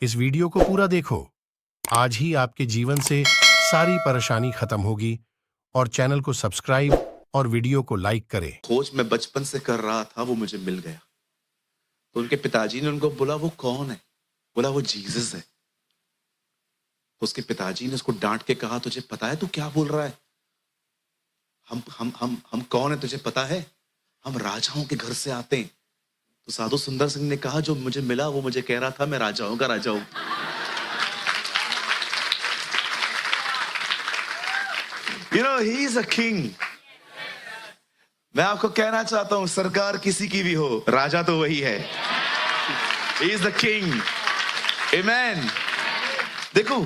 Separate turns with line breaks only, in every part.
इस वीडियो को पूरा देखो। आज ही आपके जीवन से सारी परेशानी खत्म होगी और चैनल को सब्सक्राइब और वीडियो को लाइक करें।
खोज मैं बचपन से कर रहा था, वो मुझे मिल गया। तो उनके पिताजी ने उनको बोला वो कौन है? बोला वो जीसस है। तो उसके पिताजी ने उसको डांट के कहा तुझे पता है तू क्या बोल रहा है? हम कौन है तुझे पता है? हम राजाओं के घर से आते हैं। तो साधु सुंदर सिंह ने कहा जो मुझे मिला वो मुझे कह रहा था मैं राजाओं का राजा हूं। He is a king. मैं आपको कहना चाहता हूं सरकार किसी की भी हो, राजा तो वही है। He is the king. Amen. देखो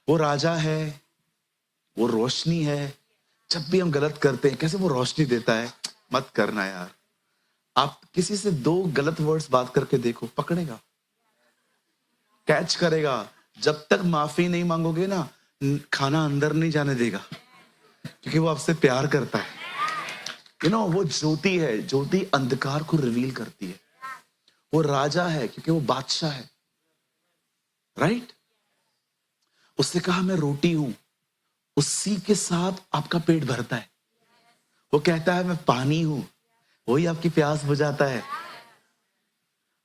वो राजा है, वो रोशनी है। जब भी हम गलत करते हैं कैसे वो रोशनी देता है। मत करना यार। आप किसी से दो गलत वर्ड्स बात करके देखो, पकड़ेगा, कैच करेगा। जब तक माफी नहीं मांगोगे ना, खाना अंदर नहीं जाने देगा, क्योंकि वो आपसे प्यार करता है। वो ज्योति है, ज्योति अंधकार को रिवील करती है। वो राजा है क्योंकि वो बादशाह है, राइट? उसने कहा मैं रोटी हूं, उसी के साथ आपका पेट भरता है। वो कहता है मैं पानी हूं, वही आपकी प्यास बुझाता है।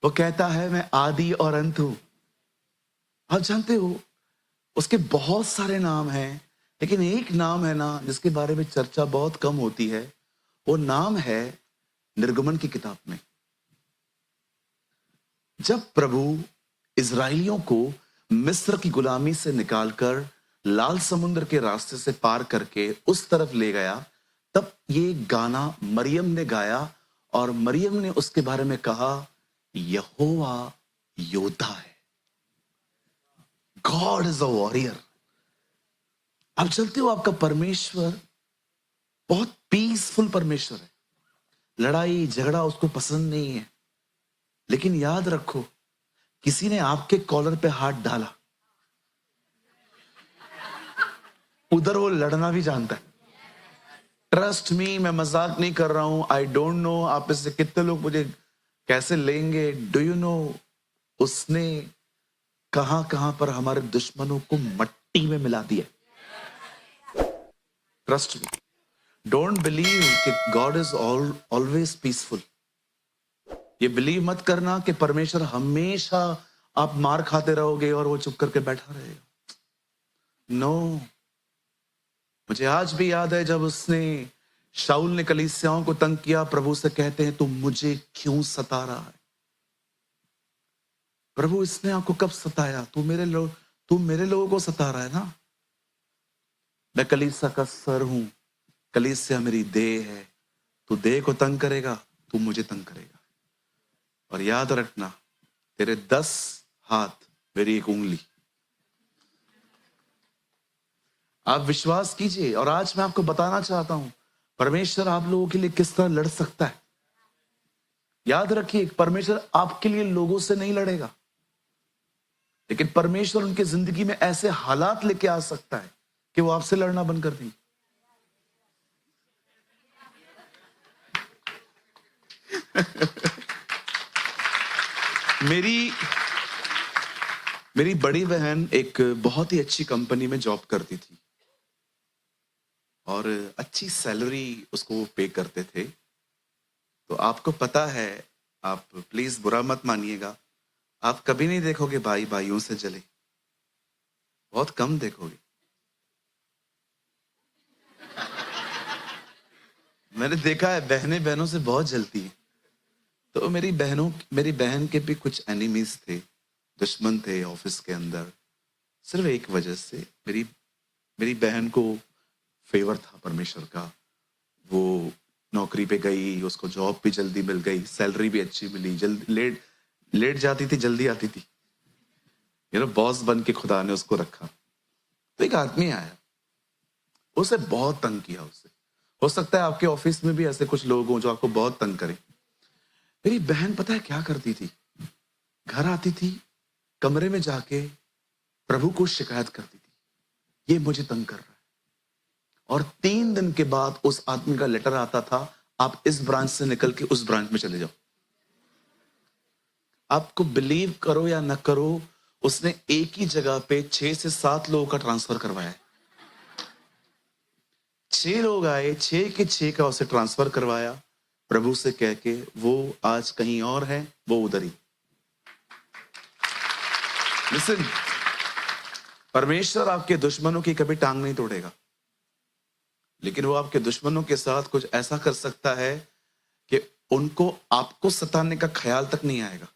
वो कहता है मैं आदि और अंत हूं। आप जानते हो उसके बहुत सारे नाम हैं, लेकिन एक नाम है ना जिसके बारे में चर्चा बहुत कम होती है। वो नाम है निर्गमन की किताब में। जब प्रभु इजराइलियों को मिस्र की गुलामी से निकालकर लाल समुद्र के रास्ते से पार करके उस तरफ ले गया, तब ये गाना मरियम ने गाया और मरियम ने उसके बारे में कहा यहोवा योद्धा है। God is a warrior. आप चलते हो, आपका परमेश्वर बहुत पीसफुल परमेश्वर है। लड़ाई झगड़ा उसको पसंद नहीं है। लेकिन याद रखो, किसी ने आपके कॉलर पे हाथ डाला, उधर वो लड़ना भी जानता है। ट्रस्ट मी, मैं मजाक नहीं कर रहा हूं। आई डोंट नो आप इससे कितने लोग मुझे कैसे लेंगे। डू यू नो उसने कहां कहां पर हमारे दुश्मनों को मट्टी में मिला दिया। ट्रस्ट मी, डोंट बिलीव कि गॉड इज ऑलवेज पीसफुल। ये बिलीव मत करना कि परमेश्वर हमेशा आप मार खाते रहोगे और वो चुप करके बैठा रहेगा। नो। मुझे आज भी याद है जब उसने शाऊल ने कलीसियाओं को तंग किया, प्रभु से कहते हैं तुम मुझे क्यों सता रहा है? प्रभु इसने आपको कब सताया? तू मेरे लोगों को सता रहा है ना। मैं कलीसिया का सर हूं, कलीसिया मेरी देह है। तू देह को तंग करेगा, तू मुझे तंग करेगा। और याद रखना, तेरे 10 हाथ मेरी एक उंगली। आप विश्वास कीजिए। और आज मैं आपको बताना चाहता हूं परमेश्वर आप लोगों के लिए किस तरह लड़ सकता है। याद रखिए, परमेश्वर आपके लिए लोगों से नहीं लड़ेगा, लेकिन परमेश्वर उनके जिंदगी में ऐसे हालात लेके आ सकता है कि वो आपसे लड़ना बंद कर देंगे। मेरी बड़ी बहन एक बहुत ही अच्छी कंपनी में जॉब करती थी और अच्छी सैलरी उसको पे करते थे। तो आपको पता है, आप प्लीज बुरा मत मानिएगा, आप कभी नहीं देखोगे भाई भाइयों से जले, बहुत कम देखोगे। मैंने देखा है बहनें बहनों से बहुत जलती है। तो मेरी बहन के भी कुछ एनिमीज थे, दुश्मन थे ऑफिस के अंदर। सिर्फ एक वजह से मेरी बहन को फेवर था परमेश्वर का। वो नौकरी पे गई, उसको जॉब भी जल्दी मिल गई, सैलरी भी अच्छी मिली, जल्दी लेट जाती थी, जल्दी आती थी। बॉस बन के खुदा ने उसको रखा। तो एक आदमी आया, उसे बहुत तंग किया। उसे हो सकता है आपके ऑफिस में भी ऐसे कुछ लोग हों जो आपको बहुत तंग करें। मेरी बहन पता है क्या करती थी? घर आती थी, कमरे में जाके प्रभु को शिकायत करती थी, ये मुझे तंग कर रहा है। और 3 दिन के बाद उस आदमी का लेटर आता था, आप इस ब्रांच से निकल के उस ब्रांच में चले जाओ। आपको बिलीव करो या न करो, उसने एक ही जगह पे 6 से 7 लोगों का ट्रांसफर करवाया है। 6 लोग आए, 6 के 6 का उसे ट्रांसफर करवाया प्रभु से कह के, वो आज कहीं और है, वो उधर ही। लिसन, परमेश्वर आपके दुश्मनों की कभी टांग नहीं तोड़ेगा, लेकिन वो आपके दुश्मनों के साथ कुछ ऐसा कर सकता है कि उनको आपको सताने का ख्याल तक नहीं आएगा।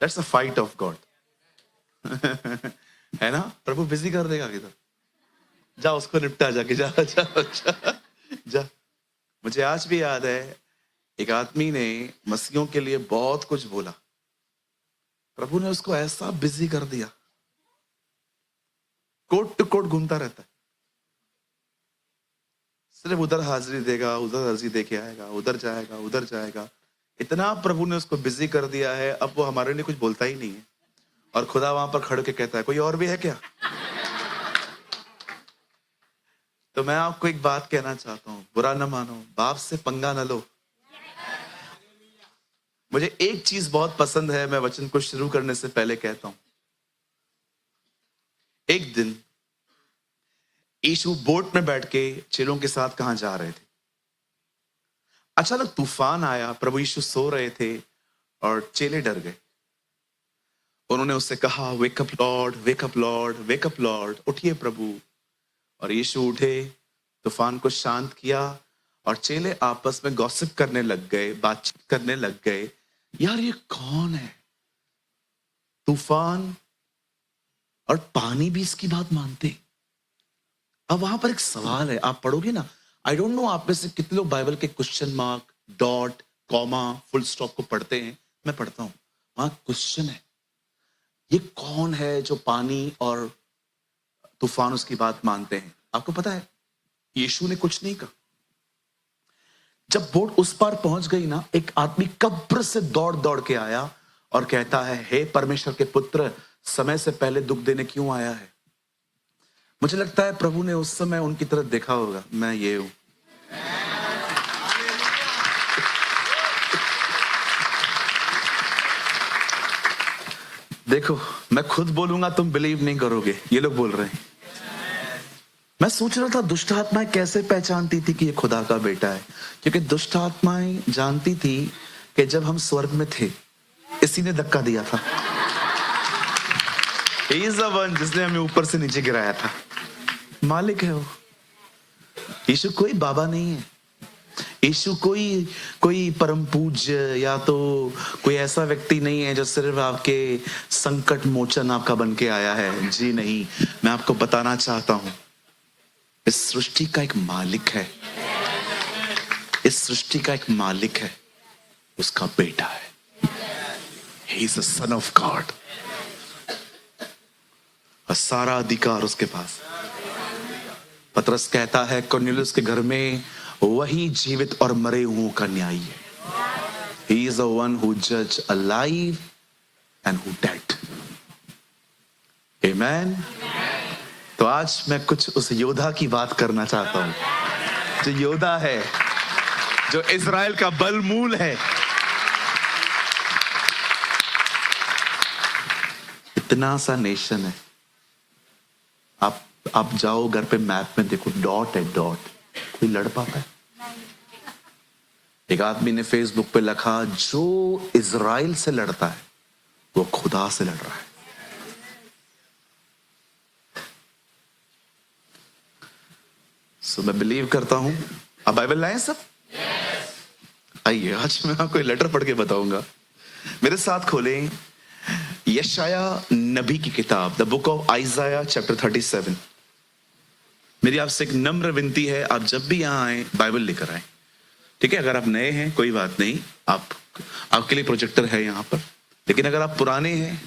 That's a fight of God. है ना? प्रभु बिजी कर देगा किधर। जा उसको निपटा, जाके जा जा जा जा। मुझे आज भी याद है, एक आदमी ने मसीहों के लिए बहुत कुछ बोला, प्रभु ने उसको ऐसा बिजी कर दिया, कोट टू कोट घूमता रहता है, सिर्फ उधर हाजिरी देगा, उधर हाजिरी देके आएगा, उधर जाएगा, उधर जाएगा। इतना प्रभु ने उसको बिजी कर दिया है, अब वो हमारे लिए कुछ बोलता ही नहीं है। और खुदा वहां पर खड़े के कहता है, कोई और भी है क्या? तो मैं आपको एक बात कहना चाहता हूं, बुरा ना मानो, बाप से पंगा ना लो। मुझे एक चीज बहुत पसंद है, मैं वचन को शुरू करने से पहले कहता हूं। एक दिन यीशु बोट में बैठ के चेलों के साथ कहां जा रहे थे। अचानक तूफान आया, प्रभु यीशु सो रहे थे और चेले डर गए। उन्होंने उससे कहा, wake up Lord, wake up Lord, wake up Lord, उठिए प्रभु। और यीशु उठे, तूफान को शांत किया और चेले आपस में गॉसिप करने लग गए, बातचीत करने लग गए, यार ये कौन है, तूफान और पानी भी इसकी बात मानते। अब वहां पर एक सवाल है, आप पढ़ोगे ना, आई डोंट नो आप में से कितने लोग बाइबल के question mark, dot, comma, full stop को पढ़ते हैं। मैं पढ़ता हूं, वहां क्वेश्चन है, ये कौन है जो पानी और तूफान उसकी बात मानते हैं। आपको पता है, यीशु ने कुछ नहीं कहा। जब बोट उस पार पहुंच गई ना, एक आदमी कब्र से दौड़ दौड़ के आया और कहता है, हे परमेश्वर के पुत्र, समय से पहले दुख देने क्यों आया है? मुझे लगता है प्रभु ने उस समय उनकी तरफ देखा होगा, मैं ये हूं। देखो, मैं खुद बोलूंगा तुम बिलीव नहीं करोगे, ये लोग बोल रहे हैं। मैं सोच रहा था दुष्ट आत्माएं कैसे पहचानती थी कि ये खुदा का बेटा है, क्योंकि दुष्ट आत्माएं जानती थी कि जब हम स्वर्ग में थे, इसी ने धक्का दिया था। He is the one जिसने हमें ऊपर से नीचे गिराया था। मालिक है वो। यीशु कोई बाबा नहीं है, यीशु कोई परम पूज्य या तो कोई ऐसा व्यक्ति नहीं है जो सिर्फ आपके संकट मोचन आपका बन के आया है। जी नहीं, मैं आपको बताना चाहता हूं, इस सृष्टि का एक मालिक है, इस सृष्टि का एक मालिक है, उसका बेटा है। He is the son of God। और सारा अधिकार उसके पास। पतरस कहता है, कुरनेलियुस के घर में वही जीवित और मरे हुओं का न्यायी है। He is the one who judge alive and who dead। Amen। तो आज मैं कुछ उस योद्धा की बात करना चाहता हूं, जो योद्धा है, जो इज़राइल का बलमूल है। इतना सा नेशन है, आप जाओ घर पे मैप में देखो, डॉट है डॉट, कोई लड़ पाता है? एक आदमी ने फेसबुक पे लिखा, जो इज़राइल से लड़ता है वो खुदा से लड़ रहा है। सो मैं बिलीव करता हूं। आप बाइबल लाए सब? आइए, आज मैं आपको लेटर पढ़ के बताऊंगा। मेरे साथ खोलें यशाया नबी की किताब, द बुक ऑफ आइजाया चैप्टर 37। मेरी आपसे एक नम्र विनती है, आप जब भी यहां आए बाइबल लेकर आए, ठीक है? अगर आप नए हैं कोई बात नहीं, आपके लिए प्रोजेक्टर है यहां पर, लेकिन अगर आप पुराने हैं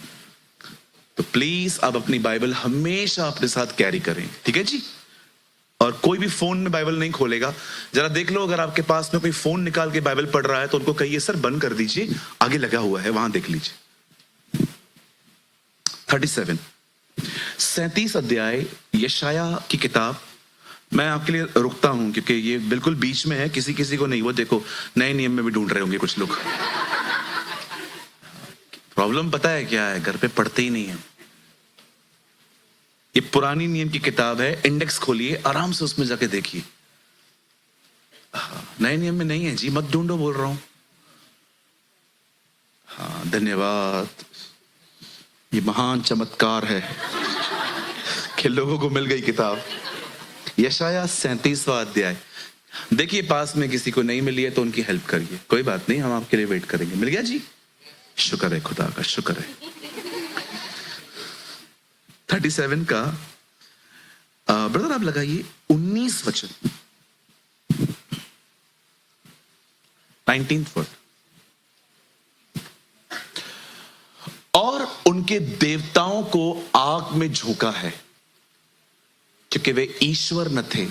तो प्लीज आप अपनी बाइबल हमेशा अपने साथ कैरी करें, ठीक है जी? और कोई भी फोन में बाइबल नहीं खोलेगा। जरा देख लो, अगर आपके पास में कोई फोन निकाल के बाइबल पढ़ रहा है तो उनको कहिए, सर बंद कर दीजिए, आगे लगा हुआ है, वहां देख लीजिए। 37 अध्याय यशाया की किताब। मैं आपके लिए रुकता हूं क्योंकि ये बिल्कुल बीच में है, किसी को नहीं। वो देखो, नए नियम में भी ढूंढ रहे होंगे कुछ लोग। प्रॉब्लम पता है क्या है? घर पे पढ़ते ही नहीं है। ये पुरानी नियम की किताब है, इंडेक्स खोलिए, आराम से उसमें जाके देखिए। नए नियम में नहीं है जी, मत ढूंढो, बोल रहा हूं। हाँ, धन्यवाद। ये महान चमत्कार है कि लोगों को मिल गई किताब। यशाया 37वां अध्याय। देखिए, पास में किसी को नहीं मिली है तो उनकी हेल्प करिए। कोई बात नहीं, हम आपके लिए वेट करेंगे। मिल गया जी? शुक्र है, खुदा का शुक्र है। 37 का ब्रदर आप लगाइए 19 वचन, 19th वर्ड। और उनके देवताओं को आग में झोंका है, क्योंकि वे ईश्वर न थे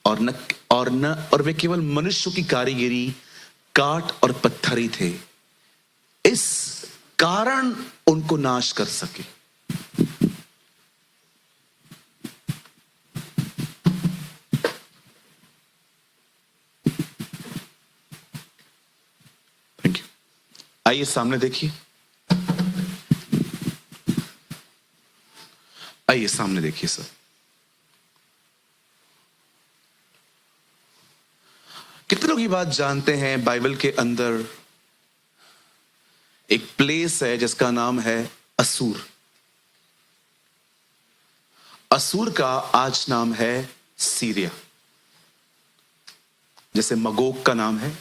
और वे केवल मनुष्यों की कारीगरी, काट और पत्थर ही थे, इस कारण उनको नाश कर सके। Thank you. आइए सामने देखिए, आइए सामने देखिए सर। कितने लोग ये बात जानते हैं, बाइबल के अंदर एक प्लेस है जिसका नाम है असूर। असूर का आज नाम है सीरिया। जैसे मगोग का नाम है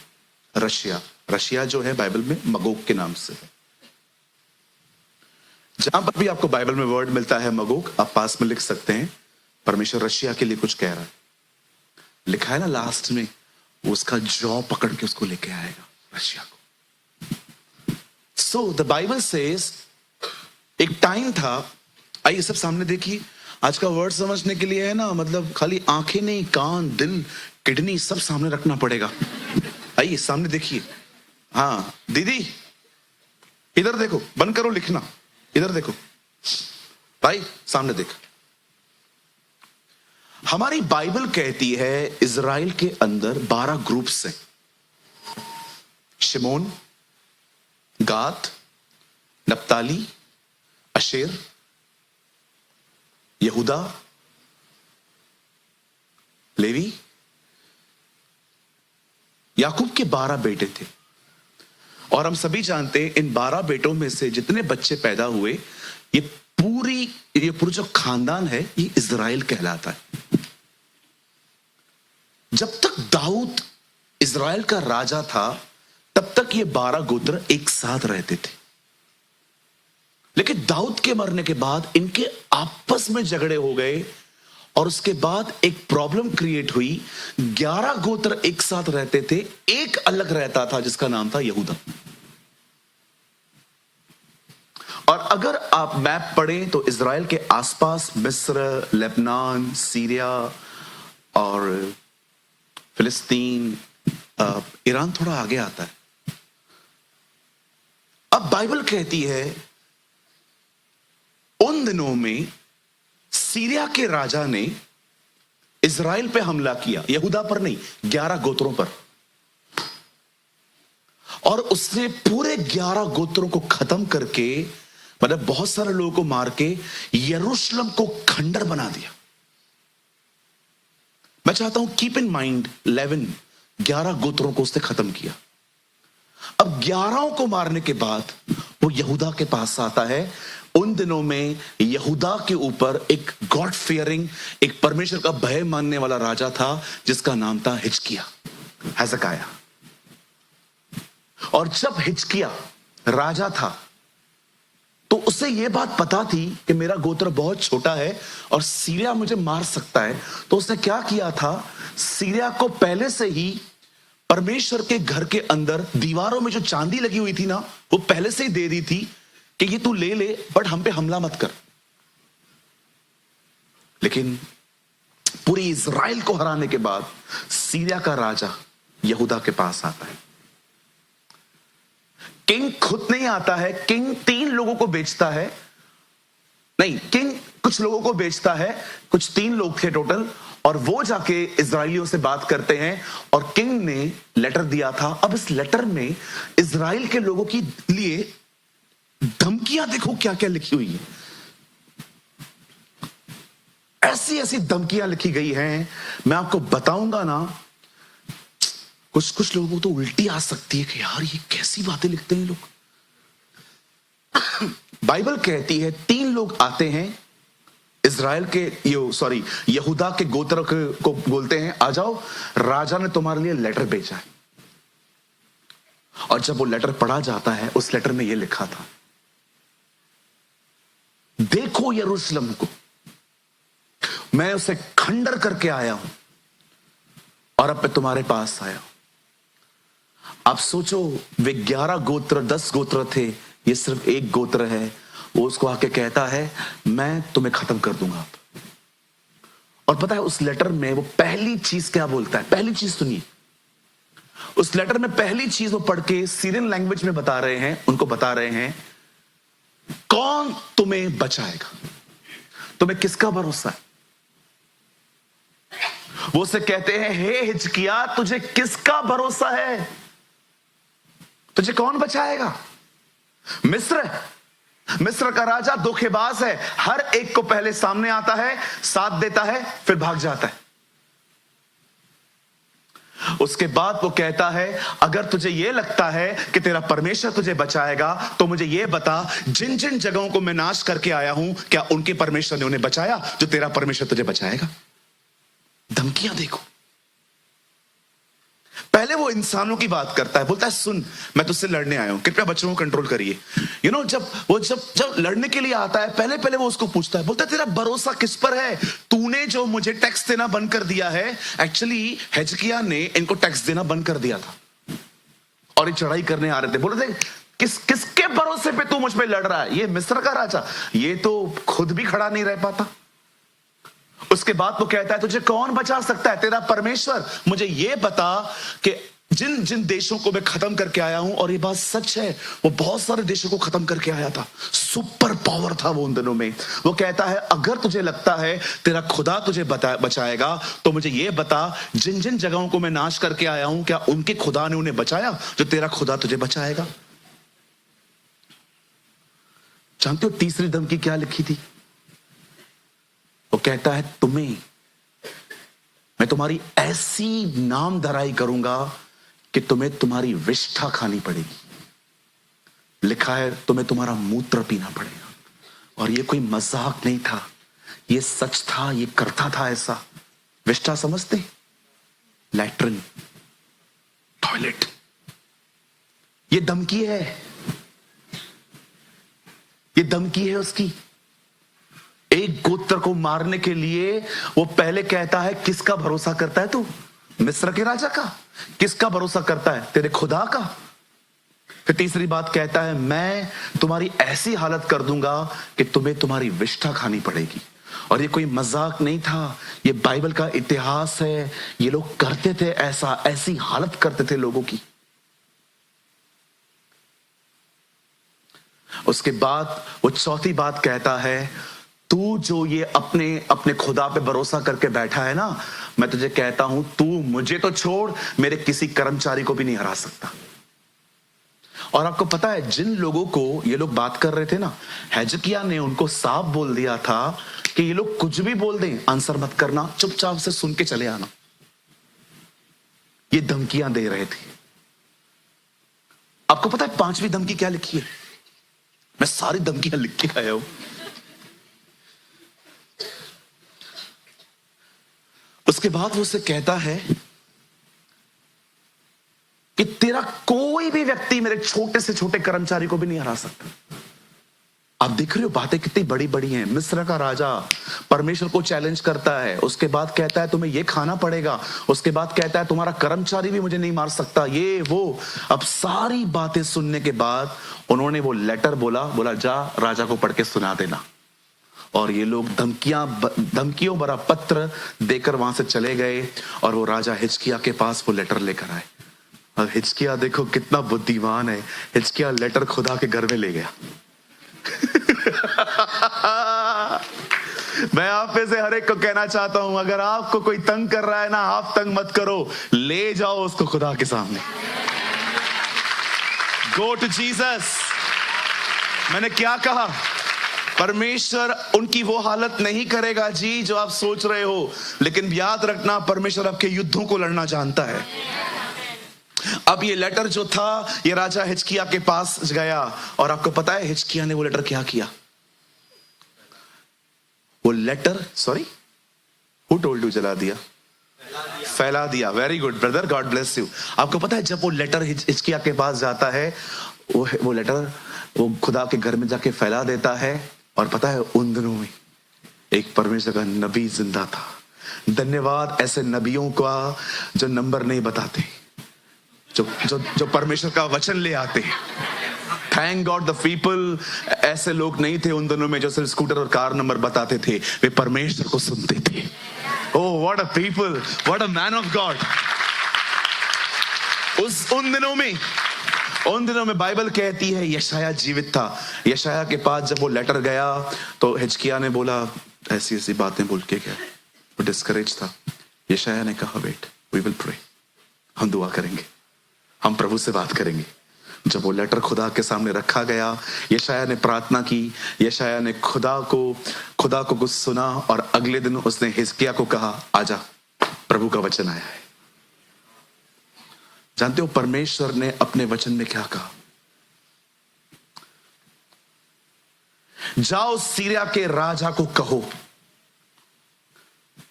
रशिया, रशिया जो है बाइबल में मगोग के नाम से है। जहां पर भी आपको बाइबल में वर्ड मिलता है मगोग, आप पास में लिख सकते हैं परमेश्वर रशिया के लिए कुछ कह रहा है। लिखा है ना लास्ट में, वो उसका जॉ पकड़ के उसको लेके आएगा रशिया को। सो द बाइबल सेज एक टाइम था। आइए सब सामने देखिए। आज का वर्ड समझने के लिए है ना, मतलब खाली आंखें नहीं, कान, दिल, किडनी सब सामने रखना पड़ेगा। आइए सामने देखिए। हाँ दीदी इधर देखो, बंद करो लिखना, इधर देखो भाई, सामने देख। हमारी बाइबल कहती है इजराइल के अंदर 12 ग्रुप्स हैं। शिमोन, गाद, नप्ताली, अशेर, यहूदा, लेवी। याकूब के 12 बेटे थे और हम सभी जानते हैं इन 12 बेटों में से जितने बच्चे पैदा हुए, ये पूरा जो खानदान है ये इजराइल कहलाता है। जब तक दाऊद इजराइल का राजा था तब तक ये 12 गोत्र एक साथ रहते थे। लेकिन दाऊद के मरने के बाद इनके आपस में झगड़े हो गए और उसके बाद एक प्रॉब्लम क्रिएट हुई। 11 गोत्र एक साथ रहते थे, एक अलग रहता था जिसका नाम था यहूदा। और अगर आप मैप पढ़ें तो इजराइल के आसपास मिस्र, लेबनान, सीरिया और फिलिस्तीन, ईरान थोड़ा आगे आता है। अब बाइबल कहती है उन दिनों में सीरिया के राजा ने इजराइल पे हमला किया, यहूदा पर नहीं, 11 गोत्रों पर। और उसने पूरे 11 गोत्रों को खत्म करके, मतलब बहुत सारे लोगों को मार के यरूशलेम को खंडर बना दिया। मैं चाहता हूं कीप इन माइंड 11 गोत्रों को उसने खत्म किया। अब 11 को मारने के बाद वो यहूदा के पास आता है। उन दिनों में यहूदा के ऊपर एक गॉड फियरिंग, एक परमेश्वर का भय मानने वाला राजा था जिसका नाम था हिजकिया, हेzekiah। और जब हिजकिया राजा था तो उसे यह बात पता थी कि मेरा गोत्र बहुत छोटा है और सीरिया मुझे मार सकता है। तो उसने क्या किया था, सीरिया को पहले से ही परमेश्वर के घर के अंदर दीवारों में जो चांदी लगी हुई थी ना, वो पहले से ही दे दी थी कि ये तू ले ले, बट हम पे हमला मत कर। लेकिन पूरी इजराइल को हराने के बाद सीरिया का राजा यहूदा के पास आता है। किंग खुद नहीं आता है, किंग 3 लोगों को बेचता है। नहीं, किंग कुछ लोगों को बेचता है, कुछ 3 लोग थे टोटल, और वो जाके इजराइलियों से बात करते हैं और किंग ने लेटर दिया था। अब इस लेटर में इजराइल के लोगों के लिए धमकियां देखो क्या क्या लिखी हुई है, ऐसी ऐसी धमकियां लिखी गई हैं, मैं आपको बताऊंगा ना, कुछ कुछ लोगों को तो उल्टी आ सकती है कि यार ये कैसी बातें लिखते हैं लोग। बाइबल कहती है 3 लोग आते हैं इज़राइल के, यहूदा के गोत्र को बोलते हैं, आ जाओ, राजा ने तुम्हारे लिए लेटर भेजा है। और जब वो लेटर पढ़ा जाता है, उस लेटर में ये लिखा था, देखो यरूशलेम को, मैं उसे खंडर करके आया हूं और अब मैं तुम्हारे पास आया हूं। आप सोचो, वे 11 गोत्र 10 गोत्र थे, ये सिर्फ एक गोत्र है। वो उसको आके कहता है मैं तुम्हें खत्म कर दूंगा। और पता है उस लेटर में वो पहली चीज क्या बोलता है? पहली चीज सुनिए, उस लेटर में पहली चीज वो पढ़ के सीरियन लैंग्वेज में बता रहे हैं, उनको बता रहे हैं कौन तुम्हें बचाएगा, तुम्हें किसका भरोसा है। वो से कहते हैं हे हिजकिया, तुझे किसका भरोसा है, तुझे कौन बचाएगा? मिस्र का राजा धोखेबाज है, हर एक को पहले सामने आता है, साथ देता है, फिर भाग जाता है। उसके बाद वो कहता है अगर तुझे यह लगता है कि तेरा परमेश्वर तुझे बचाएगा तो मुझे यह बता, जिन जिन जगहों को मैं नाश करके आया हूं, क्या उनके परमेश्वर ने उन्हें बचाया जो तेरा परमेश्वर तुझे बचाएगा? धमकियां देखो। पहले वो इंसानों की बात करता है, बोलता है सुन, मैं तुझसे लड़ने आया हूं, कृपया बच्चों को कंट्रोल करिए। जब लड़ने के लिए आता है, पहले वो उसको पूछता है, बोलता है तेरा भरोसा किस पर है? तूने जो मुझे टैक्स देना बंद कर दिया है। एक्चुअली हिजकिय्याह ने इनको टैक्स देना बंद कर दिया था और ये चढ़ाई करने आ रहे थे। बोलते थे किसके भरोसे पे तू मुझ पे लड़ रहा है? ये मिस्र का राजा, ये तो खुद भी खड़ा नहीं रह पाता। उसके बाद वो कहता है तुझे कौन बचा सकता है? तेरा परमेश्वर। मुझे ये बता कि जिन जिन देशों को मैं खत्म करके आया हूं, और ये बात सच है, वो बहुत सारे देशों को खत्म करके आया था, सुपर पावर था वो उन दिनों में। वो कहता है अगर तुझे लगता है तेरा खुदा तुझे बचाएगा तो मुझे ये बता, जिन जिन जगहों को मैं नाश करके आया हूं, क्या उनके खुदा ने उन्हें बचाया जो तेरा खुदा तुझे बचाएगा? जानते हो तीसरी धमकी क्या लिखी थी? वो कहता है मैं तुम्हारी ऐसी नाम धराई करूंगा कि तुम्हें तुम्हारी विष्ठा खानी पड़ेगी। लिखा है तुम्हें तुम्हारा मूत्र पीना पड़ेगा। और ये कोई मजाक नहीं था, ये सच था, ये करता था ऐसा। विष्ठा समझते? Latrine, toilet. ये धमकी है, ये धमकी है उसकी। एक गोत्र को मारने के लिए वो पहले कहता है किसका भरोसा करता है तू? मिस्र के राजा का। किसका भरोसा करता है? तेरे खुदा का। फिर तीसरी बात कहता है मैं तुम्हारी ऐसी हालत कर दूंगा कि तुम्हें तुम्हारी विष्ठा खानी पड़ेगी। और ये कोई मजाक नहीं था, ये बाइबल का इतिहास है। ये लोग करते थे ऐसा, ऐसी हालत करते थे लोगों की। उसके बाद वो चौथी बात कहता है तू जो ये अपने खुदा पे भरोसा करके बैठा है ना, मैं तुझे कहता हूं तू मुझे तो छोड़, मेरे किसी कर्मचारी को भी नहीं हरा सकता। और आपको पता है जिन लोगों को ये लोग बात कर रहे थे ना, हिजकिय्याह ने उनको साफ बोल दिया था कि ये लोग कुछ भी बोल दें, आंसर मत करना, चुपचाप से सुन के चले आना। ये धमकियां दे रहे थे। आपको पता है 5वीं धमकी क्या लिखी है? मैं सारी धमकियां लिख के आया हूं। उसके बाद वो उसे कहता है कि तेरा कोई भी व्यक्ति मेरे छोटे से छोटे कर्मचारी को भी नहीं हरा सकता। आप देख रहे हो बातें कितनी बड़ी बड़ी हैं। मिस्र का राजा परमेश्वर को चैलेंज करता है, उसके बाद कहता है तुम्हें यह खाना पड़ेगा, उसके बाद कहता है तुम्हारा कर्मचारी भी मुझे नहीं मार सकता, ये वो। अब सारी बातें सुनने के बाद उन्होंने वो लेटर बोला जा राजा को पढ़ के सुना देना। और ये लोग धमकियों भरा पत्र देकर वहां से चले गए और वो राजा हिजकिय्याह के पास वो लेटर लेकर आए। और हिजकिय्याह देखो कितना बुद्धिमान है, हिजकिय्याह लेटर खुदा के घर में ले गया। मैं आप में से हर एक को कहना चाहता हूं, अगर आपको कोई तंग कर रहा है ना, आप तंग मत करो, ले जाओ उसको खुदा के सामने। Go to Jesus. मैंने क्या कहा? परमेश्वर उनकी वो हालत नहीं करेगा जी जो आप सोच रहे हो, लेकिन याद रखना परमेश्वर आपके युद्धों को लड़ना जानता है। अब ये लेटर जो था ये राजा हिजकिय्याह के पास गया, और आपको पता है हिजकिय्याह ने वो लेटर क्या किया? वो letter, sorry, who told you, जला दिया, फैला दिया। Very good brother, God bless you. आपको पता है जब वो लेटर हिजकिय्याह के पास जाता है, वो लेटर वो खुदा के घर में जाके फैला देता है, और पता है उन दिनों में एक परमेश्वर का नबी जिंदा था। धन्यवाद ऐसे नबियों का जो नंबर नहीं बताते, जो परमेश्वर का वचन ले आते। थैंक गॉड द पीपल, ऐसे लोग नहीं थे उन दिनों में जो सिर्फ स्कूटर और कार नंबर बताते थे, वे परमेश्वर को सुनते थे। Oh what a people, what a man of God. उन दिनों में बाइबल कहती है यशायाह जीवित था। यशायाह के पास जब वो लेटर गया तो हिजकिय्याह ने बोला ऐसी ऐसी बातें बोल के गया, वो डिस्करेज था। यशायाह ने कहा वेट, वी विल प्रे, हम दुआ करेंगे, हम प्रभु से बात करेंगे। जब वो लेटर खुदा के सामने रखा गया, यशायाह ने प्रार्थना की, यशायाह ने खुदा को कुछ सुना, और अगले दिन उसने हिजकिय्याह को कहा आजा, प्रभु का वचन आया है। जानते हो परमेश्वर ने अपने वचन में क्या कहा? जाओ सीरिया के राजा को कहो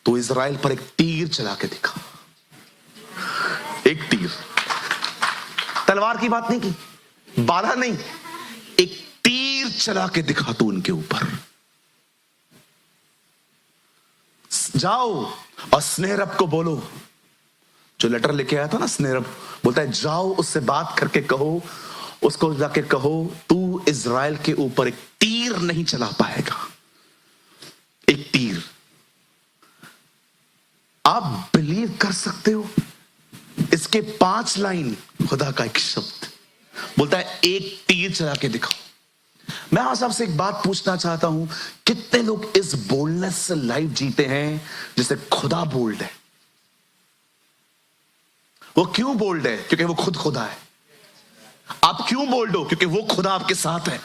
तो इजराइल पर एक तीर चला के दिखा। एक तीर, तलवार की बात नहीं की, बाधा नहीं, एक तीर चला के दिखा तू उनके ऊपर। जाओ और स्नेहरब को बोलो, जो लेटर लेके आया था ना स्नेहरब, बोलता है जाओ उससे बात करके कहो, उसको जाके कहो तू इजराइल के ऊपर एक तीर नहीं चला पाएगा। एक तीर। आप बिलीव कर सकते हो? इसके 5 लाइन, खुदा का एक शब्द बोलता है एक तीर चला के दिखाओ। मैं आज आपसे एक बात पूछना चाहता हूं, कितने लोग इस बोल्डनेस से लाइफ जीते हैं जिसे खुदा बोल्ड है? वो क्यों बोल्ड है? क्योंकि वो खुद खुदा है। आप क्यों बोल्ड हो? क्योंकि वो खुदा आपके साथ है।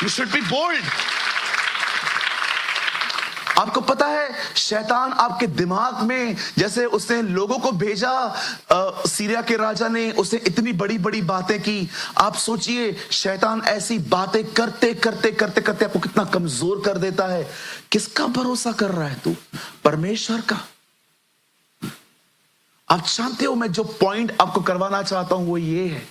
You should be bold. आपको पता है शैतान आपके दिमाग में, जैसे उसने लोगों को भेजा, सीरिया के राजा ने उसने इतनी बड़ी बड़ी बातें की। आप सोचिए शैतान ऐसी बातें करते करते करते करते आपको कितना कमजोर कर देता है। किसका भरोसा कर रहा है तू? परमेश्वर का। आप जानते हो मैं जो पॉइंट आपको करवाना चाहता हूं वो ये है,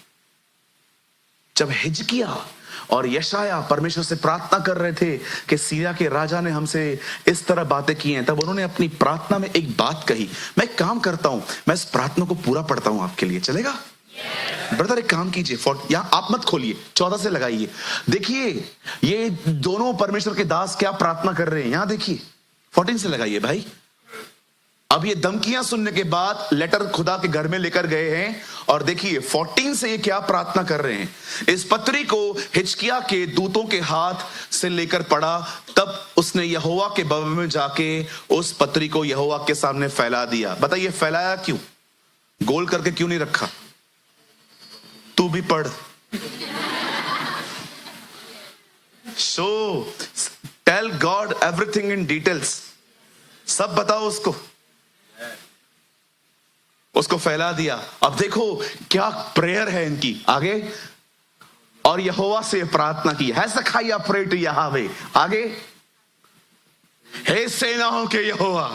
जब हिजकिय्याह और यशायाह परमेश्वर से प्रार्थना कर रहे थे कि सीरिया के राजा ने हमसे इस तरह बातें की हैं, तब उन्होंने अपनी प्रार्थना में एक बात कही। मैं एक काम करता हूं, मैं इस प्रार्थना को पूरा पढ़ता हूं आपके लिए, चलेगा? ब्रदर एक काम कीजिए, यहां आप मत खोलिए, 14 से लगाइए। देखिए ये दोनों परमेश्वर के दास क्या प्रार्थना कर रहे हैं, यहां देखिए। 14 से लगाइए भाई। अब ये धमकियां सुनने के बाद लेटर खुदा के घर में लेकर गए हैं, और देखिए 14 से ये क्या प्रार्थना कर रहे हैं। इस पत्री को हिजकिय्याह के दूतों के हाथ से लेकर पढ़ा, तब उसने यहोवा के भवन में जाके उस पत्री को यहोवा के सामने फैला दिया। बताइए फैलाया क्यों? गोल करके क्यों नहीं रखा? तू भी पढ़। So tell God everything in details, सब बताओ उसको फैला दिया। अब देखो क्या प्रेयर है इनकी आगे, और यहोवा से प्रार्थना की। है सखाइया प्रे टू यहोवा। आगे, हे सेनाओं के यहोवा,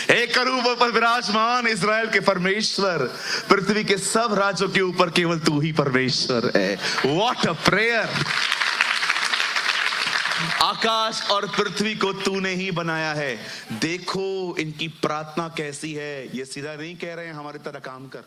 हे करूबों पर विराजमान इजराइल के परमेश्वर, पृथ्वी के सब राज्यों के ऊपर केवल तू ही परमेश्वर है। What a prayer. आकाश और पृथ्वी को तूने ही बनाया है। देखो इनकी प्रार्थना कैसी है। ये सीधा नहीं कह रहे हैं हमारी तरह काम कर।